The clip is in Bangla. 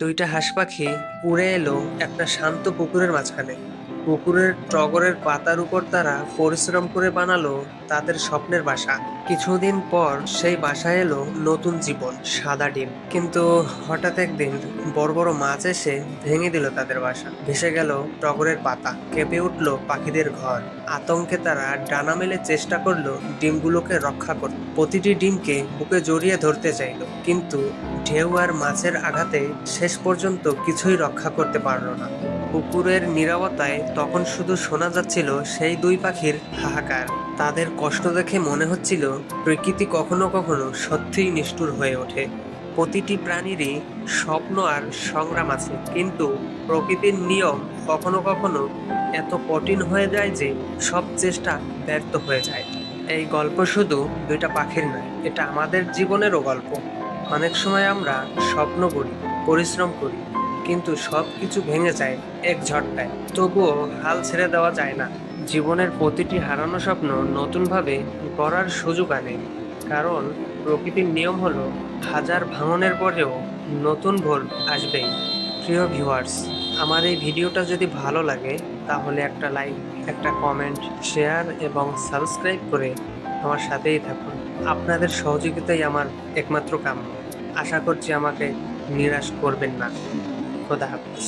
দুইটা হাঁস পাখি উড়ে এলো একটা শান্ত পুকুরের মাঝখানে। পুকুরের টগরের পাতার উপর তারা পরিশ্রম করে বানালো তাদের স্বপ্নের বাসা। কিছুদিন পর সেই বাসায় এলো নতুন জীবন, সাদা ডিম। কিন্তু হঠাৎ একদিন বড় বড় মাছ এসে ভেঙে দিল তাদের বাসা। ভেসে গেল টগরের পাতা, কেঁপে উঠলো পাখিদের ঘর। আতঙ্কে তারা ডানা মেলে চেষ্টা করলো ডিমগুলোকে রক্ষা করতে। প্রতিটি ডিমকে বুকে জড়িয়ে ধরতে চাইলো, কিন্তু ঢেউ আর মাছের আঘাতে শেষ পর্যন্ত কিছুই রক্ষা করতে পারলো না। পুকুরের নীরবতায় তখন শুধু শোনা যাচ্ছিল সেই দুই পাখির হাহাকার। তাদের কষ্ট দেখে মনে হচ্ছিল প্রকৃতি কখনো কখনো সত্যিই নিষ্ঠুর হয়ে ওঠে। প্রতিটি প্রাণীরই স্বপ্ন আর সংগ্রাম আছে, কিন্তু প্রকৃতির নিয়ম কখনো কখনো এত কঠিন হয়ে যায় যে সব চেষ্টা ব্যর্থ হয়ে যায়। এই গল্প শুধু দুইটা পাখির নয়, এটা আমাদের জীবনেরও গল্প। অনেক সময় আমরা স্বপ্ন করি, পরিশ্রম করি, কিন্তু সবকিছু ভেঙে যায় এক ঝটকায়। তবুও হাল ছেড়ে দেওয়া যায় না। জীবনের প্রতিটি হারানো স্বপ্ন নতুনভাবে গড়ার সুযোগ আনে, কারণ প্রকৃতির নিয়ম হলো হাজার ভাঙনের পরেও নতুন ভোর আসবেই। প্রিয় ভিউয়ার্স, আমার এই ভিডিওটা যদি ভালো লাগে তাহলে একটা লাইক, একটা কমেন্ট, শেয়ার এবং সাবস্ক্রাইব করে আমার সাথেই থাকুন। আপনাদের সহযোগিতাই আমার একমাত্র কাম্য। আশা করছি আমাকে নিরাশ করবেন না। খোদা হাফেজ।